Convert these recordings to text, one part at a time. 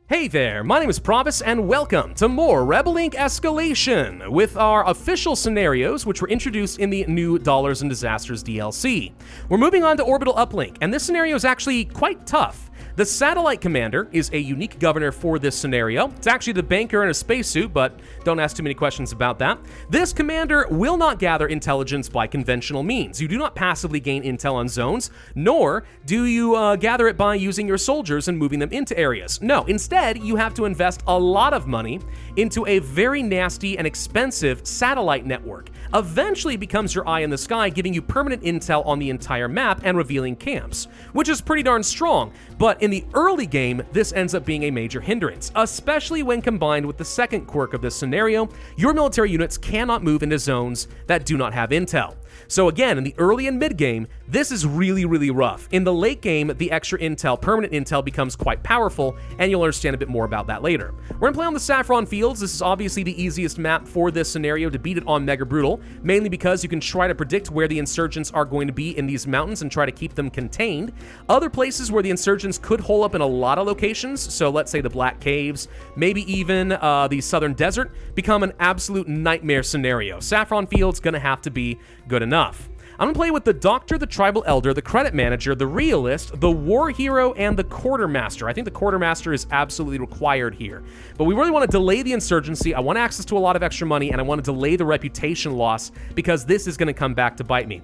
Hey there, my name is Pravus, and welcome to more Rebel Inc. Escalation with our official scenarios, which were introduced in the new Dollars and Disasters DLC. We're moving on to Orbital Uplink, and this scenario is actually quite tough. The Satellite Commander is a unique governor for this scenario. It's actually the banker in a spacesuit, but don't ask too many questions about that. This commander will not gather intelligence by conventional means. You do not passively gain intel on zones, nor do you gather it by using your soldiers and moving them into areas. No, instead, you have to invest a lot of money into a very nasty and expensive satellite network. Eventually it becomes your eye in the sky, giving you permanent intel on the entire map and revealing camps, which is pretty darn strong. But in the early game, this ends up being a major hindrance, especially when combined with the second quirk of this scenario. Your military units cannot move into zones that do not have intel. So again, in the early and mid game, this is really rough. In the late game, the extra intel, permanent intel, becomes quite powerful, and you'll understand a bit more about that later. We're gonna play on the Saffron Fields. This is obviously the easiest map for this scenario to beat it on Mega Brutal, mainly because you can try to predict where the insurgents are going to be in these mountains and try to keep them contained. Other places where the insurgents could hole up in a lot of locations, so let's say the Black Caves, maybe even the Southern Desert, become an absolute nightmare scenario. Saffron Fields gonna have to be good enough. I'm gonna play with the Doctor, the Tribal Elder, the Credit Manager, the Realist, the War Hero, and the Quartermaster. I think the Quartermaster is absolutely required here. But we really want to delay the insurgency. I want access to a lot of extra money, and I want to delay the reputation loss because this is gonna come back to bite me.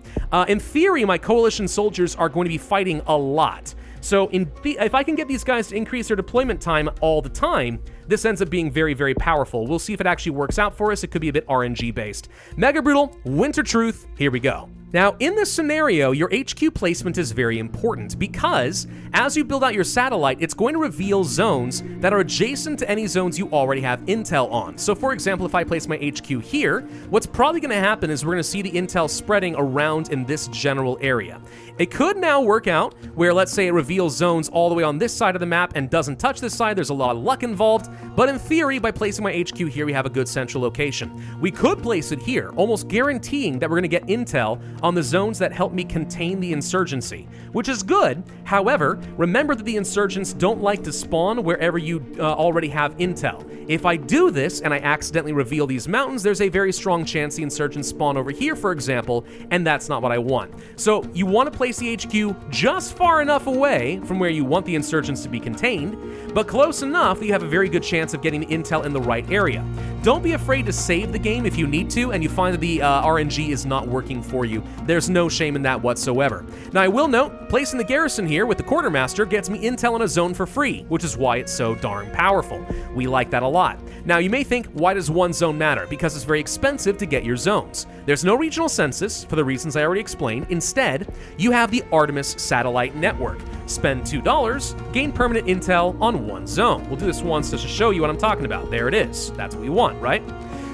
In theory, my coalition soldiers are going to be fighting a lot. So if I can get these guys to increase their deployment time all the time, this ends up being very powerful. We'll see if it actually works out for us. It could be a bit RNG based. Mega Brutal, Winter Truth, here we go. Now, in this scenario, your HQ placement is very important because as you build out your satellite, it's going to reveal zones that are adjacent to any zones you already have intel on. So for example, if I place my HQ here, what's probably gonna happen is we're gonna see the intel spreading around in this general area. It could now work out where, let's say, it reveals zones all the way on this side of the map and doesn't touch this side. There's a lot of luck involved, but in theory, by placing my HQ here, we have a good central location. We could place it here, almost guaranteeing that we're gonna get intel on the zones that help me contain the insurgency, which is good. However, remember that the insurgents don't like to spawn wherever you already have intel. If I do this and I accidentally reveal these mountains, there's a very strong chance the insurgents spawn over here, for example, and that's not what I want. So you want to place the HQ just far enough away from where you want the insurgents to be contained, but close enough that you have a very good chance of getting the intel in the right area. Don't be afraid to save the game if you need to and you find that the RNG is not working for you. There's no shame in that whatsoever. Now, I will note, placing the garrison here with the Quartermaster gets me intel in a zone for free, which is why it's so darn powerful. We like that a lot. Now, you may think, why does one zone matter? Because it's very expensive to get your zones. There's no regional census for the reasons I already explained. Instead, you have the ARTEMIS satellite network. Spend $2, gain permanent intel on one zone. We'll do this once just to show you what I'm talking about. There it is. That's what we want, right?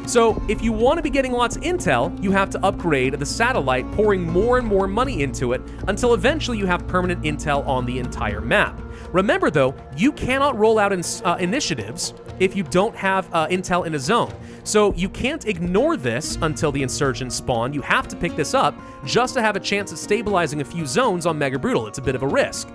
So if you want to be getting lots of intel, you have to upgrade the satellite, pouring more and more money into it until eventually you have permanent intel on the entire map. Remember though, you cannot roll out initiatives if you don't have intel in a zone. So you can't ignore this until the insurgents spawn. You have to pick this up just to have a chance at stabilizing a few zones on Mega Brutal. It's a bit of a risk,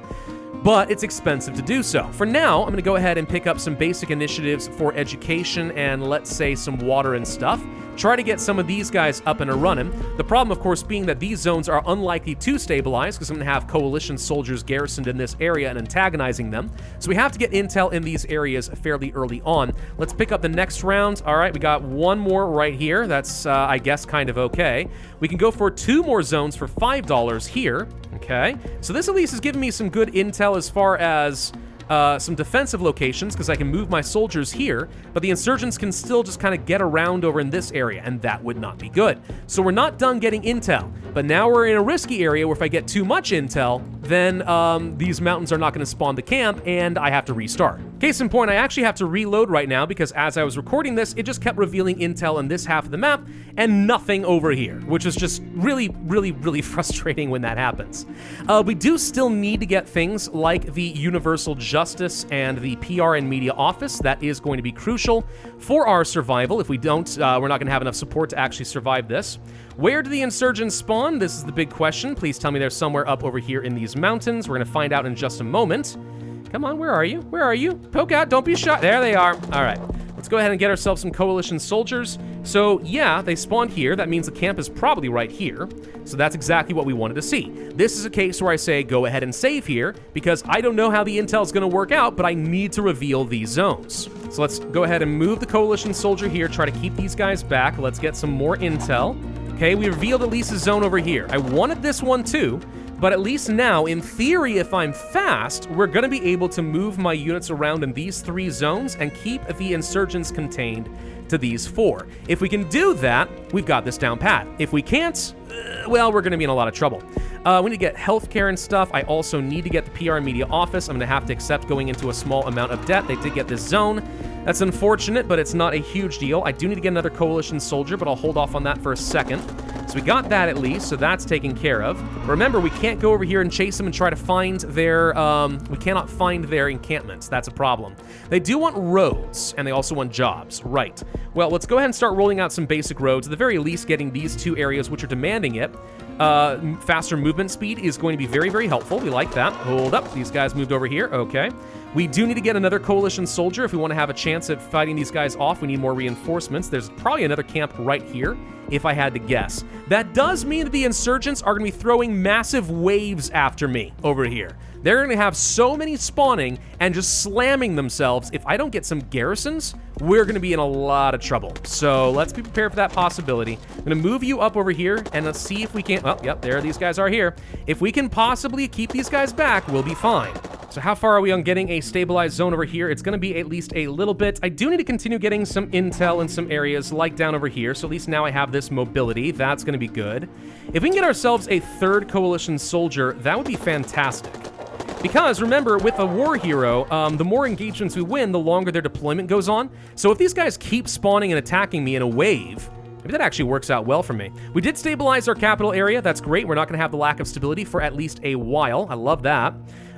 but it's expensive to do so. For now, I'm gonna go ahead and pick up some basic initiatives for education and let's say some water and stuff. Try to get some of these guys up and running. The problem, of course, being that these zones are unlikely to stabilize because I'm gonna have coalition soldiers garrisoned in this area and antagonizing them. So we have to get intel in these areas fairly early on. Let's pick up the next round. All right, we got one more right here. That's, I guess, kind of okay. We can go for 2 more zones for $5 here. Okay, so this at least is giving me some good intel as far as some defensive locations because I can move my soldiers here, but the insurgents can still just kind of get around over in this area, and that would not be good. So we're not done getting intel, but now we're in a risky area where if I get too much intel, then these mountains are not going to spawn the camp, and I have to restart. Case in point, I actually have to reload right now because as I was recording this, it just kept revealing intel in this half of the map and nothing over here, which is just really frustrating when that happens. We do still need to get things like the Universal Justice and the PR and Media Office. That is going to be crucial for our survival. If we don't, we're not going to have enough support to actually survive this. Where do the insurgents spawn? This is the big question. Please tell me they're somewhere up over here in these mountains. We're going to find out in just a moment. Come on, where are you? Where are you? Poke out, don't be shy. There they are. All right. Let's go ahead and get ourselves some coalition soldiers. So yeah, they spawned here. That means the camp is probably right here. So that's exactly what we wanted to see. This is a case where I say go ahead and save here because I don't know how the intel is going to work out, but I need to reveal these zones. So let's go ahead and move the coalition soldier here, try to keep these guys back. Let's get some more intel. Okay, we revealed at least a zone over here. I wanted this one too, but at least now, in theory, if I'm fast, we're going to be able to move my units around in these 3 zones and keep the insurgents contained to these 4. If we can do that, we've got this down pat. If we can't, well, we're going to be in a lot of trouble. We need to get healthcare and stuff. I also need to get the PR and media office. I'm going to have to accept going into a small amount of debt. They did get this zone. That's unfortunate, but it's not a huge deal. I do need to get another coalition soldier, but I'll hold off on that for a second. So we got that at least, so that's taken care of. Remember, we can't go over here and chase them and try to find their, we cannot find their encampments. That's a problem. They do want roads, and they also want jobs. Right. Well, let's go ahead and start rolling out some basic roads. At the very least, getting these 2 areas which are demanding it. Faster movement speed is going to be very, very helpful. We like that. Hold up. These guys moved over here. Okay. We do need to get another coalition soldier if we want to have a chance at fighting these guys off. We need more reinforcements. There's probably another camp right here, if I had to guess. That does mean that the insurgents are going to be throwing massive waves after me over here. They're going to have so many spawning and just slamming themselves. If I don't get some garrisons, we're going to be in a lot of trouble. So let's be prepared for that possibility. I'm going to move you up over here, and let's see if we can... Oh, yep, there these guys are here. If we can possibly keep these guys back, we'll be fine. So how far are we on getting a stabilized zone over here? It's going to be at least a little bit. I do need to continue getting some intel in some areas like down over here. So at least now I have this mobility. That's going to be good. If we can get ourselves a 3rd coalition soldier, that would be fantastic. Because remember, with a war hero, the more engagements we win, the longer their deployment goes on. So if these guys keep spawning and attacking me in a wave, maybe that actually works out well for me. We did stabilize our capital area. That's great. We're not going to have the lack of stability for at least a while. I love that.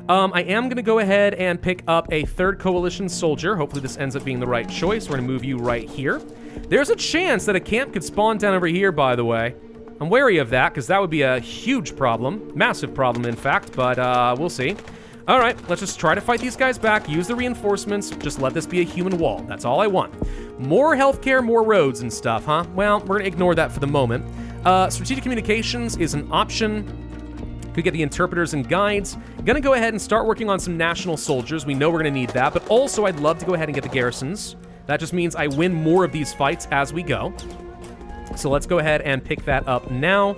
I am going to go ahead and pick up a 3rd coalition soldier. Hopefully this ends up being the right choice. We're going to move you right here. There's a chance that a camp could spawn down over here, by the way. I'm wary of that because that would be a huge problem. Massive problem, in fact, but we'll see. All right, let's just try to fight these guys back, use the reinforcements, just let this be a human wall. That's all I want. More healthcare, more roads and stuff, huh? Well, we're going to ignore that for the moment. Strategic communications is an option. Could get the interpreters and guides. Gonna go ahead and start working on some national soldiers. We know we're gonna need that, but also I'd love to go ahead and get the garrisons. That just means I win more of these fights as we go. So let's go ahead and pick that up now.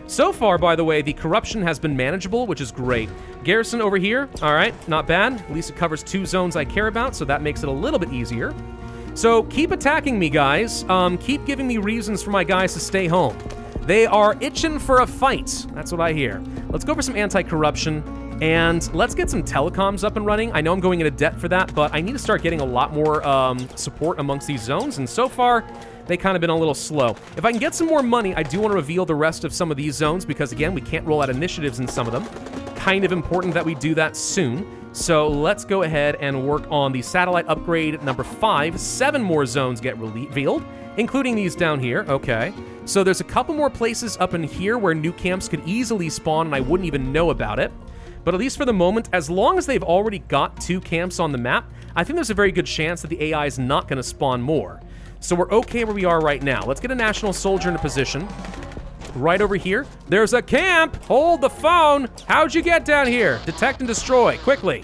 So far, by the way, the corruption has been manageable, which is great. Garrison over here, all right, not bad. At least it covers 2 zones I care about, so that makes it a little bit easier. So keep attacking me, guys. Keep giving me reasons for my guys to stay home. They are itching for a fight. That's what I hear. Let's go for some anti-corruption, and let's get some telecoms up and running. I know I'm going into debt for that, but I need to start getting a lot more support amongst these zones, and so far, they kind of been a little slow. If I can get some more money, I do want to reveal the rest of some of these zones, because again, we can't roll out initiatives in some of them. Kind of important that we do that soon. So let's go ahead and work on the satellite upgrade number 5. 7 more zones get revealed, including these down here. Okay. So there's a couple more places up in here where new camps could easily spawn and I wouldn't even know about it. But at least for the moment, as long as they've already got 2 camps on the map, I think there's a very good chance that the AI is not going to spawn more. So we're okay where we are right now. Let's get a national soldier into position. Right over here, there's a camp! Hold the phone! How'd you get down here? Detect and destroy, quickly.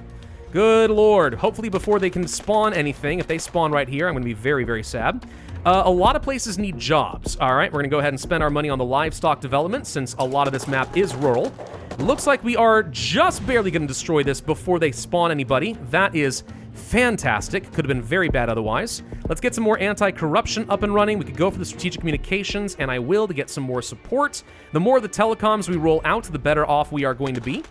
Good lord. Hopefully before they can spawn anything, if they spawn right here, I'm going to be very, very sad. A lot of places need jobs. All right, we're going to go ahead and spend our money on the livestock development since a lot of this map is rural. Looks like we are just barely going to destroy this before they spawn anybody. That is fantastic. Could have been very bad otherwise. Let's get some more anti-corruption up and running. We could go for the strategic communications, and I will to get some more support. The more of the telecoms we roll out, the better off we are going to be.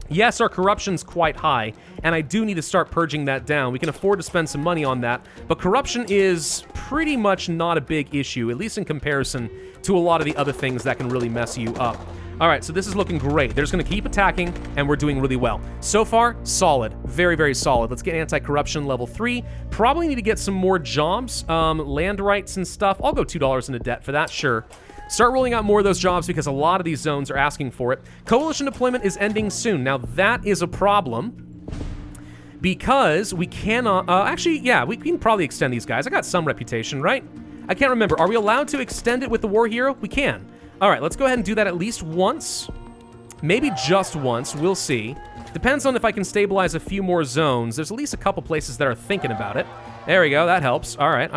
Yes, our corruption's quite high, and I do need to start purging that down. We can afford to spend some money on that, but corruption is pretty much not a big issue, at least in comparison to a lot of the other things that can really mess you up. All right, so this is looking great. They're just going to keep attacking, and we're doing really well. So far, solid. Very, very solid. Let's get anti-corruption level 3. Probably need to get some more jobs, land rights and stuff. I'll go $2 into debt for that, sure. Start rolling out more of those jobs because a lot of these zones are asking for it. Coalition deployment is ending soon. Now, that is a problem. because we cannot... actually, yeah, we can probably extend these guys. I got some reputation, right? I can't remember. Are we allowed to extend it with the war hero? We can. All right, let's go ahead and do that at least once. Maybe just once. We'll see. Depends on if I can stabilize a few more zones. There's at least a couple places that are thinking about it. There we go. That helps. All right.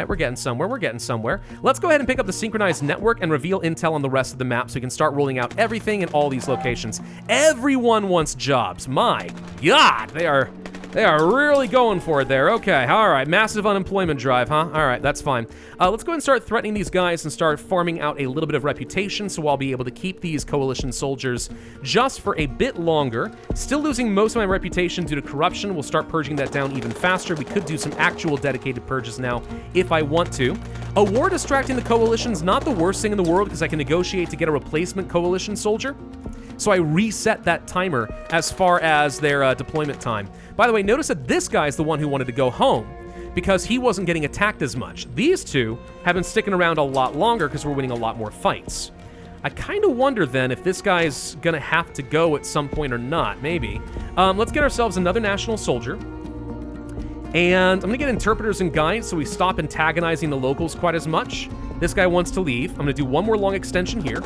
We're getting somewhere. Let's go ahead and pick up the synchronized network and reveal intel on the rest of the map so we can start rolling out everything in all these locations. Everyone wants jobs. My God, they are really going for it there. Okay, all right, massive unemployment drive, huh? All right, that's fine. Let's go ahead and start threatening these guys and start farming out a little bit of reputation so I'll be able to keep these coalition soldiers just for a bit longer. Still losing most of my reputation due to corruption. We'll start purging that down even faster. We could do some actual dedicated purges now if I want to. A war distracting the coalition's not the worst thing in the world because I can negotiate to get a replacement coalition soldier. So I reset that timer as far as their deployment time. By the way, notice that this guy's the one who wanted to go home because he wasn't getting attacked as much. These two have been sticking around a lot longer because we're winning a lot more fights. I kind of wonder then if this guy's gonna have to go at some point or not, maybe. Let's get ourselves another national soldier. And I'm gonna get interpreters and guides so we stop antagonizing the locals quite as much. This guy wants to leave. I'm gonna do one more long extension here.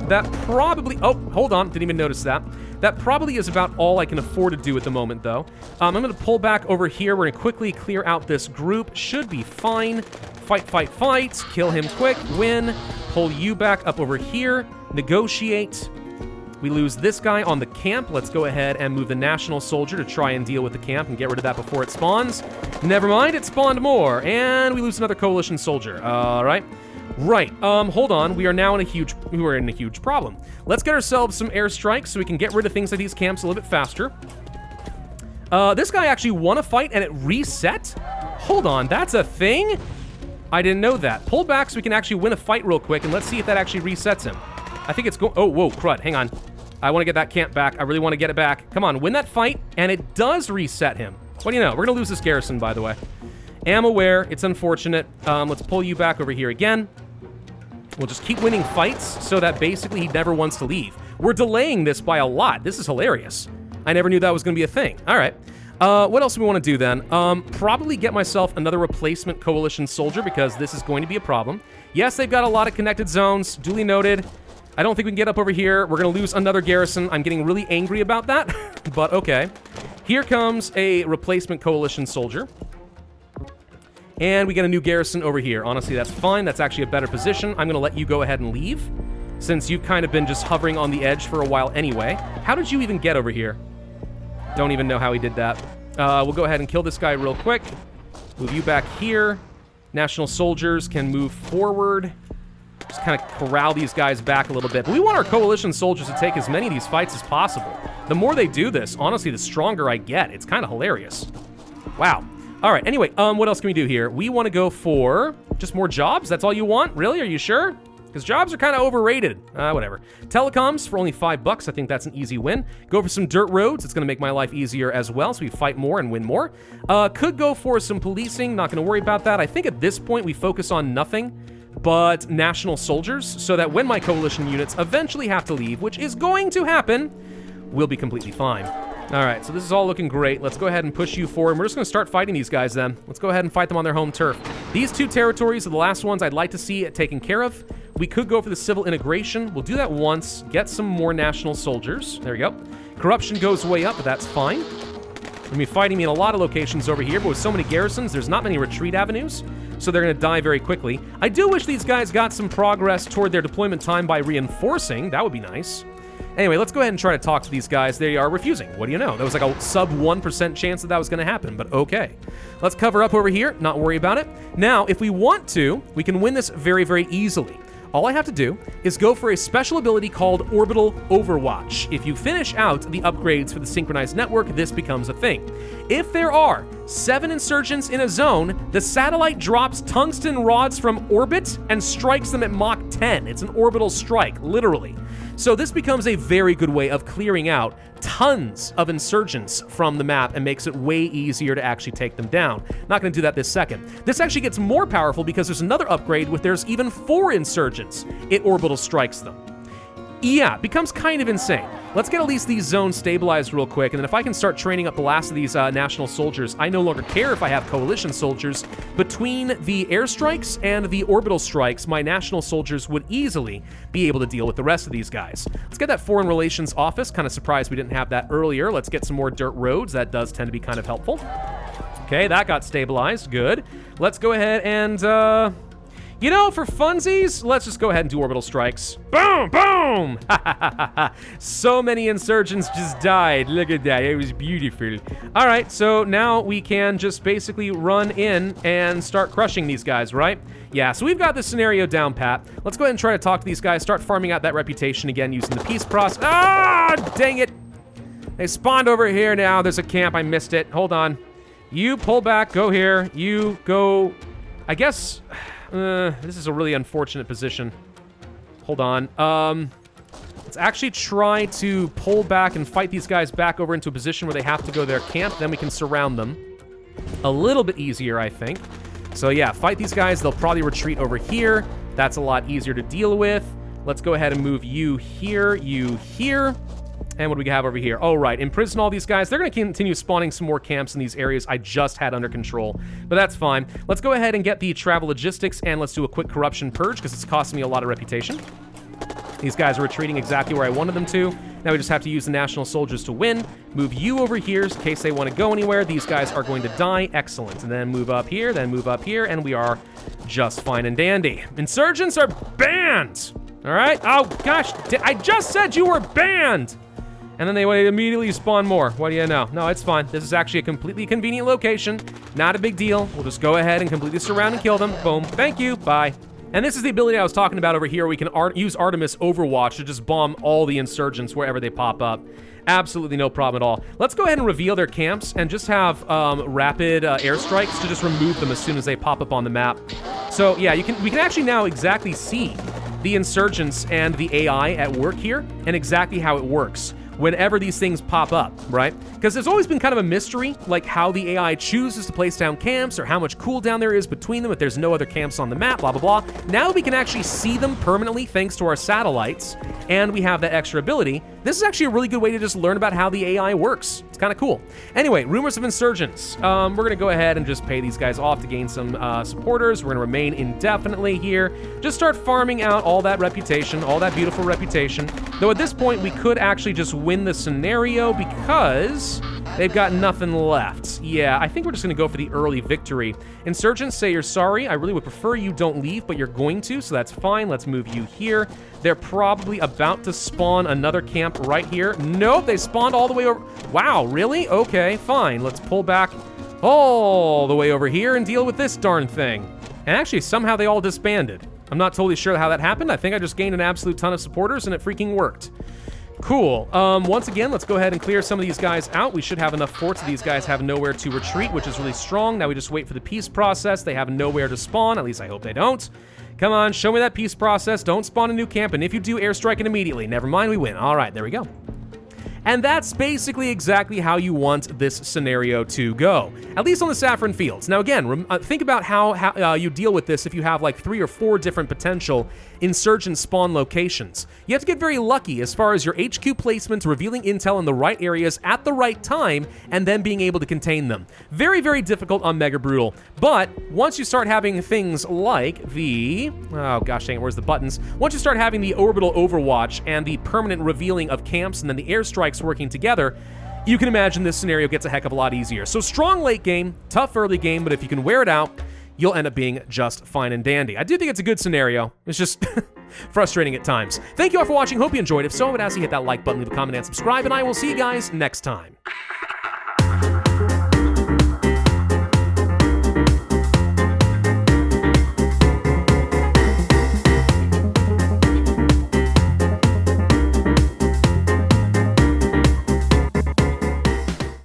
That probably... Oh, hold on. Didn't even notice that. That probably is about all I can afford to do at the moment, though. I'm going to pull back over here. We're going to quickly clear out this group. Should be fine. Fight. Kill him quick. Win. Pull you back up over here. Negotiate. We lose this guy on the camp. Let's go ahead and move the national soldier to try and deal with the camp and get rid of that before it spawns. Never mind. It spawned more. And we lose another coalition soldier. All right. Right, hold on. We are now in a huge problem. Let's get ourselves some airstrikes so we can get rid of things like these camps a little bit faster. This guy actually won a fight and it reset? Hold on, that's a thing? I didn't know that. Pull back so we can actually win a fight real quick and let's see if that actually resets him. I think it's going... Oh, whoa, crud, hang on. I want to get that camp back. I really want to get it back. Come on, win that fight and it does reset him. What do you know? We're going to lose this garrison, by the way. Am aware, it's unfortunate. Let's pull you back over here again. We'll just keep winning fights so that basically he never wants to leave. We're delaying this by a lot. This is hilarious. I never knew that was going to be a thing. All right. What else do we want to do then? Probably get myself another replacement coalition soldier because this is going to be a problem. Yes, they've got a lot of connected zones. Duly noted. I don't think we can get up over here. We're going to lose another garrison. I'm getting really angry about that, but okay. Here comes a replacement coalition soldier. And we get a new garrison over here. Honestly, that's fine. That's actually a better position. I'm going to let you go ahead and leave, since you've kind of been just hovering on the edge for a while anyway. How did you even get over here? Don't even know how he did that. We'll go ahead and kill this guy real quick. Move you back here. National soldiers can move forward. Just kind of corral these guys back a little bit. But we want our coalition soldiers to take as many of these fights as possible. The more they do this, honestly, the stronger I get. It's kind of hilarious. Wow. All right, anyway, what else can we do here? We want to go for just more jobs? That's all you want? Really? Are you sure? Because jobs are kind of overrated. Whatever. Telecoms for only $5. I think that's an easy win. Go for some dirt roads. It's going to make my life easier as well, so we fight more and win more. Could go for some policing. Not going to worry about that. I think at this point we focus on nothing but national soldiers, so that when my coalition units eventually have to leave, which is going to happen, we'll be completely fine. All right, so this is all looking great. Let's go ahead and push you forward. We're just going to start fighting these guys then. Let's go ahead and fight them on their home turf. These two territories are the last ones I'd like to see taken care of. We could go for the civil integration. We'll do that once, get some more national soldiers. There we go. Corruption goes way up, but that's fine. We're going to be fighting me in a lot of locations over here, but with so many garrisons, there's not many retreat avenues, so they're going to die very quickly. I do wish these guys got some progress toward their deployment time by reinforcing. That would be nice. Anyway, let's go ahead and try to talk to these guys. They are refusing. What do you know? That was like a sub 1% chance that was going to happen, but okay. Let's cover up over here, not worry about it. Now, if we want to, we can win this very, very easily. All I have to do is go for a special ability called Orbital Overwatch. If you finish out the upgrades for the synchronized network, this becomes a thing. If there are 7 insurgents in a zone, the satellite drops tungsten rods from orbit and strikes them at Mach 10. It's an orbital strike, literally. So this becomes a very good way of clearing out tons of insurgents from the map and makes it way easier to actually take them down. Not going to do that this second. This actually gets more powerful because there's another upgrade with there's even 4 insurgents. It orbital strikes them. Yeah, becomes kind of insane. Let's get at least these zones stabilized real quick, and then if I can start training up the last of these national soldiers, I no longer care if I have coalition soldiers. Between the airstrikes and the orbital strikes, my national soldiers would easily be able to deal with the rest of these guys. Let's get that foreign relations office. Kind of surprised we didn't have that earlier. Let's get some more dirt roads. That does tend to be kind of helpful. Okay, that got stabilized. Good. Let's go ahead and, you know, for funsies, let's just go ahead and do orbital strikes. Boom, boom! So many insurgents just died. Look at that, it was beautiful. All right, so now we can just basically run in and start crushing these guys, right? Yeah, so we've got this scenario down pat. Let's go ahead and try to talk to these guys, start farming out that reputation again using the peace process. Ah, dang it! They spawned over here now. There's a camp, I missed it. Hold on. You pull back, go here. You go, I guess... this is a really unfortunate position. Hold on. Let's actually try to pull back and fight these guys back over into a position where they have to go to their camp. Then we can surround them. A little bit easier, I think. So yeah, fight these guys. They'll probably retreat over here. That's a lot easier to deal with. Let's go ahead and move you here, you here. And what do we have over here? Oh, right. Imprison all these guys. They're going to continue spawning some more camps in these areas I just had under control. But that's fine. Let's go ahead and get the travel logistics, and let's do a quick corruption purge, because it's costing me a lot of reputation. These guys are retreating exactly where I wanted them to. Now we just have to use the national soldiers to win. Move you over here in case they want to go anywhere. These guys are going to die. Excellent. And then move up here, then move up here, and we are just fine and dandy. Insurgents are banned! All right? Oh, gosh. I just said you were banned! And then they would immediately spawn more. What do you know? No, it's fine. This is actually a completely convenient location. Not a big deal. We'll just go ahead and completely surround and kill them. Boom. Thank you. Bye. And this is the ability I was talking about over here. We can use ARTEMIS Overwatch to just bomb all the insurgents wherever they pop up. Absolutely no problem at all. Let's go ahead and reveal their camps and just have rapid airstrikes to just remove them as soon as they pop up on the map. So yeah, we can actually now exactly see the insurgents and the AI at work here and exactly how it works whenever these things pop up, right? Because there's always been kind of a mystery, like how the AI chooses to place down camps or how much cooldown there is between them if there's no other camps on the map, blah, blah, blah. Now we can actually see them permanently thanks to our satellites, and we have that extra ability. This is actually a really good way to just learn about how the AI works. It's kind of cool. Anyway, rumors of insurgents. We're gonna go ahead and just pay these guys off to gain some supporters. We're gonna remain indefinitely here. Just start farming out all that reputation, all that beautiful reputation. Though at this point, we could actually just win the scenario because they've got nothing left. Yeah, I think we're just gonna go for the early victory. Insurgents, say you're sorry. I really would prefer you don't leave, but you're going to, so that's fine. Let's move you here. They're probably about to spawn another camp right here. Nope, they spawned all the way over. Wow, really? Okay, fine. Let's pull back all the way over here and deal with this darn thing. And actually, somehow they all disbanded. I'm not totally sure how that happened. I think I just gained an absolute ton of supporters and it freaking worked. Cool. Once again, let's go ahead and clear some of these guys out. We should have enough forts. These guys have nowhere to retreat, which is really strong. Now we just wait for the peace process. They have nowhere to spawn. At least I hope they don't. Come on, show me that peace process. Don't spawn a new camp, and if you do, airstrike it immediately. Never mind, we win. All right, there we go. And that's basically exactly how you want this scenario to go, at least on the Saffron Fields. Now again, think about how you deal with this if you have like 3 or 4 different potential insurgent spawn locations. You have to get very lucky as far as your HQ placement, revealing intel in the right areas at the right time, and then being able to contain them. Very, very difficult on Mega Brutal. But once you start having things like the, oh gosh dang it, where's the buttons? Once you start having the Orbital Overwatch and the permanent revealing of camps and then the airstrikes working together, you can imagine this scenario gets a heck of a lot easier. So strong late game, tough early game, but if you can wear it out, you'll end up being just fine and dandy. I do think it's a good scenario. It's just frustrating at times. Thank you all for watching. Hope you enjoyed. If so, I would ask you to hit that like button, leave a comment, and subscribe, and I will see you guys next time.